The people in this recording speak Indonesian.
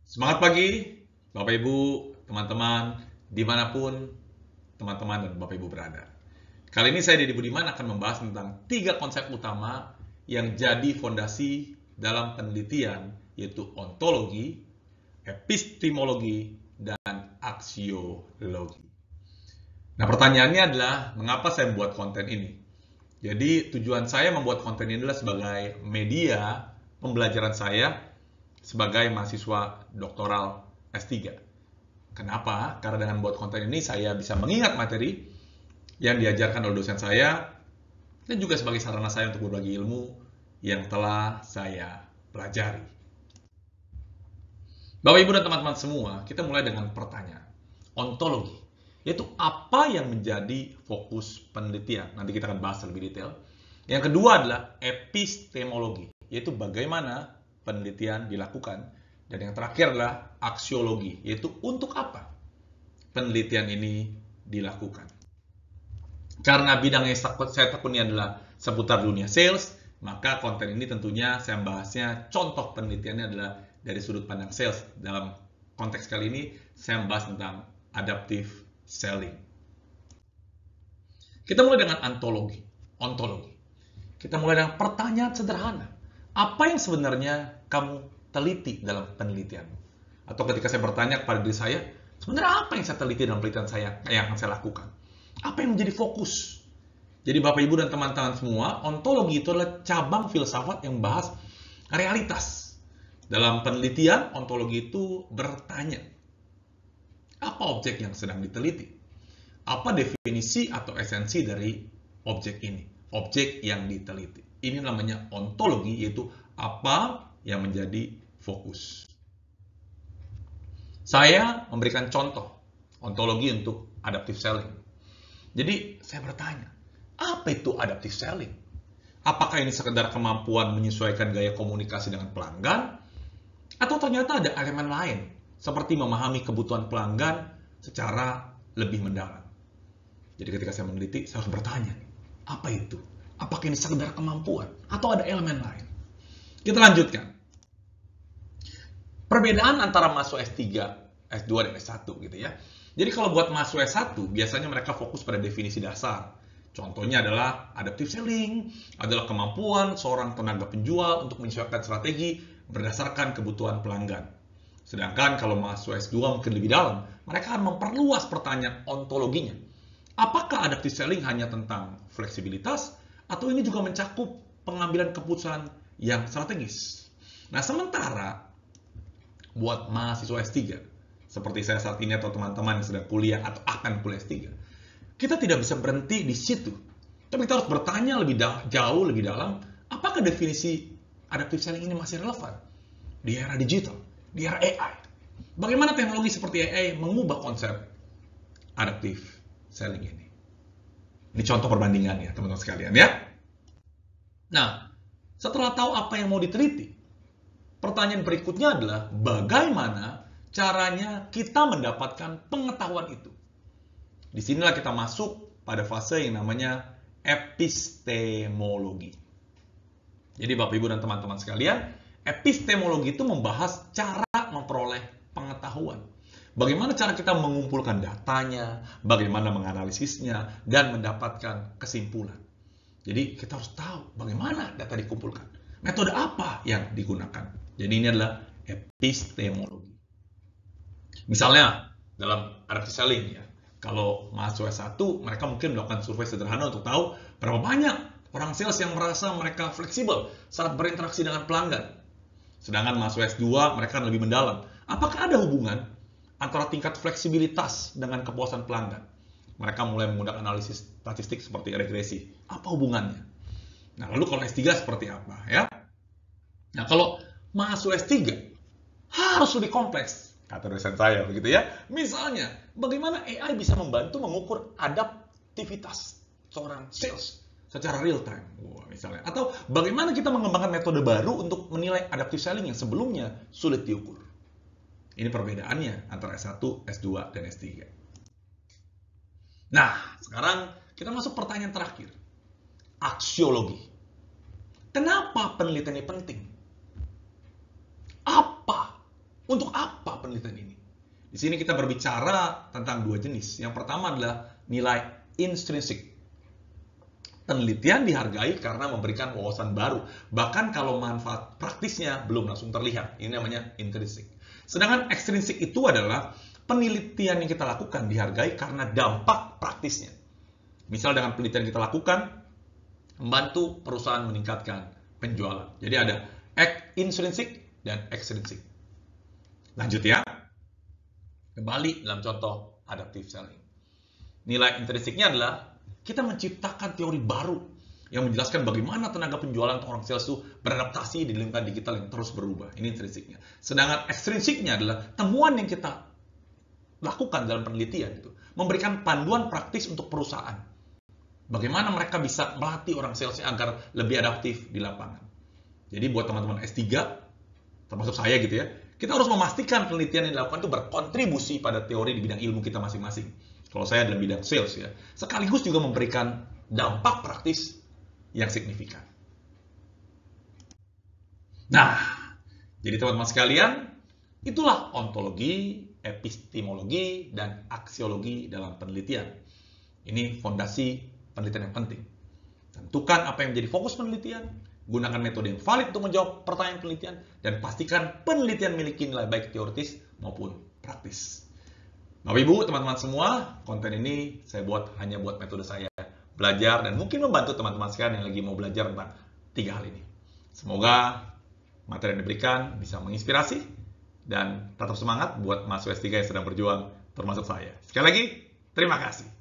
Semangat pagi, Bapak Ibu, teman-teman, dimanapun teman-teman dan Bapak Ibu berada. Kali ini saya Deddy Budiman akan membahas tentang 3 konsep utama yang jadi fondasi dalam penelitian, yaitu ontologi, epistemologi, dan aksiologi. Nah, pertanyaannya adalah, mengapa saya membuat konten ini? Jadi, tujuan saya membuat konten ini adalah sebagai media pembelajaran saya sebagai mahasiswa doktoral S3. Kenapa? Karena dengan buat konten ini saya bisa mengingat materi yang diajarkan oleh dosen saya dan juga sebagai sarana saya untuk berbagi ilmu yang telah saya pelajari. Bapak Ibu dan teman-teman semua, kita mulai dengan pertanyaan. Ontologi, yaitu apa yang menjadi fokus penelitian. Nanti kita akan bahas lebih detail. Yang kedua adalah epistemologi, yaitu bagaimana penelitian dilakukan. Dan yang terakhir adalah aksiologi, yaitu untuk apa penelitian ini dilakukan. Karena bidang yang saya tekuni adalah seputar dunia sales, maka konten ini tentunya saya membahasnya, contoh penelitiannya adalah dari sudut pandang sales. Dalam konteks kali ini, saya membahas tentang adaptive selling. Kita mulai dengan ontologi. Kita mulai dengan pertanyaan sederhana. Apa yang sebenarnya kamu teliti dalam penelitianmu? Atau ketika saya bertanya kepada diri saya, sebenarnya apa yang saya teliti dalam penelitian saya yang akan saya lakukan? Apa yang menjadi fokus? Jadi Bapak Ibu dan teman-teman semua, ontologi itu adalah cabang filsafat yang membahas realitas. Dalam penelitian, ontologi itu bertanya, apa objek yang sedang diteliti? Apa definisi atau esensi dari objek ini? Objek yang diteliti. Ini namanya ontologi, yaitu apa yang menjadi fokus. Saya memberikan contoh ontologi untuk adaptive selling. Jadi saya bertanya, apa itu adaptive selling? Apakah ini sekedar kemampuan menyesuaikan gaya komunikasi dengan pelanggan? Atau ternyata ada elemen lain, seperti memahami kebutuhan pelanggan secara lebih mendalam? Jadi ketika saya meneliti, saya harus bertanya, apa itu? Apakah ini sekedar kemampuan? Atau ada elemen lain? Kita lanjutkan. Perbedaan antara mahasiswa S3, S2, dan S1 gitu ya. Jadi kalau buat mahasiswa S1, biasanya mereka fokus pada definisi dasar. Contohnya adalah adaptive selling, adalah kemampuan seorang tenaga penjual untuk menyesuaikan strategi berdasarkan kebutuhan pelanggan. Sedangkan kalau mahasiswa S2 mungkin lebih dalam, mereka akan memperluas pertanyaan ontologinya. Apakah adaptive selling hanya tentang fleksibilitas, atau ini juga mencakup pengambilan keputusan yang strategis? Nah, sementara buat mahasiswa S3, seperti saya saat ini atau teman-teman yang sedang kuliah atau akan kuliah S3, kita tidak bisa berhenti di situ. Tapi kita harus bertanya lebih jauh, lebih dalam, apakah definisi adaptive selling ini masih relevan di era digital, di era AI? Bagaimana teknologi seperti AI mengubah konsep adaptive selling ini? Ini contoh perbandingannya, teman-teman sekalian ya. Nah, setelah tahu apa yang mau diteliti, pertanyaan berikutnya adalah bagaimana caranya kita mendapatkan pengetahuan itu. Disinilah kita masuk pada fase yang namanya epistemologi. Jadi Bapak Ibu dan teman-teman sekalian, epistemologi itu membahas cara memperoleh pengetahuan. Bagaimana cara kita mengumpulkan datanya, bagaimana menganalisisnya, dan mendapatkan kesimpulan. Jadi kita harus tahu bagaimana data dikumpulkan. Metode apa yang digunakan. Jadi ini adalah epistemologi. Misalnya dalam adaptive selling ya, kalau mahasiswa S1 mereka mungkin melakukan survei sederhana untuk tahu berapa banyak orang sales yang merasa mereka fleksibel saat berinteraksi dengan pelanggan. Sedangkan mahasiswa S2 mereka lebih mendalam. Apakah ada hubungan antara tingkat fleksibilitas dengan kepuasan pelanggan? Mereka mulai menggunakan analisis statistik seperti regresi. Apa hubungannya? Nah, lalu kalau S3 seperti apa ya? Nah, kalau mahasiswa S3 harus lebih kompleks, kata dosen saya begitu ya. Misalnya, bagaimana AI bisa membantu mengukur adaptivitas seorang sales secara real time, misalnya. Atau bagaimana kita mengembangkan metode baru untuk menilai adaptive selling yang sebelumnya sulit diukur. Ini perbedaannya antara S1, S2, dan S3. Nah, sekarang kita masuk pertanyaan terakhir. Aksiologi. Kenapa penelitian ini penting? Untuk apa penelitian ini. Di sini kita berbicara tentang dua jenis. Yang pertama adalah nilai intrinsik. Penelitian dihargai karena memberikan wawasan baru, bahkan kalau manfaat praktisnya belum langsung terlihat. Ini namanya intrinsik. Sedangkan ekstrinsik itu adalah penelitian yang kita lakukan dihargai karena dampak praktisnya. Misal dengan penelitian kita lakukan, membantu perusahaan meningkatkan penjualan. Jadi ada intrinsik dan ekstrinsik. Lanjut ya. Kembali dalam contoh adaptive selling. Nilai intrinsiknya adalah kita menciptakan teori baru yang menjelaskan bagaimana tenaga penjualan atau orang sales itu beradaptasi di lingkungan digital yang terus berubah. Ini intrinsiknya. Sedangkan ekstrinsiknya adalah temuan yang kita lakukan dalam penelitian itu memberikan panduan praktis untuk perusahaan. Bagaimana mereka bisa melatih orang salesnya agar lebih adaptif di lapangan. Jadi buat teman-teman S3, termasuk saya gitu ya, kita harus memastikan penelitian yang dilakukan itu berkontribusi pada teori di bidang ilmu kita masing-masing. Kalau saya dalam bidang sales ya, sekaligus juga memberikan dampak praktis yang signifikan. Nah, jadi teman-teman sekalian, itulah ontologi, epistemologi, dan aksiologi dalam penelitian. Ini fondasi penelitian yang penting. Tentukan apa yang menjadi fokus penelitian, gunakan metode yang valid untuk menjawab pertanyaan penelitian, dan pastikan penelitian memiliki nilai baik teoritis maupun praktis. Bapak Ibu, teman-teman semua, konten ini saya buat hanya buat metode saya belajar dan mungkin membantu teman-teman sekalian yang lagi mau belajar tentang 3 hal ini. Semoga materi yang diberikan bisa menginspirasi dan tetap semangat buat mahasiswa S3 yang sedang berjuang termasuk saya. Sekali lagi, terima kasih.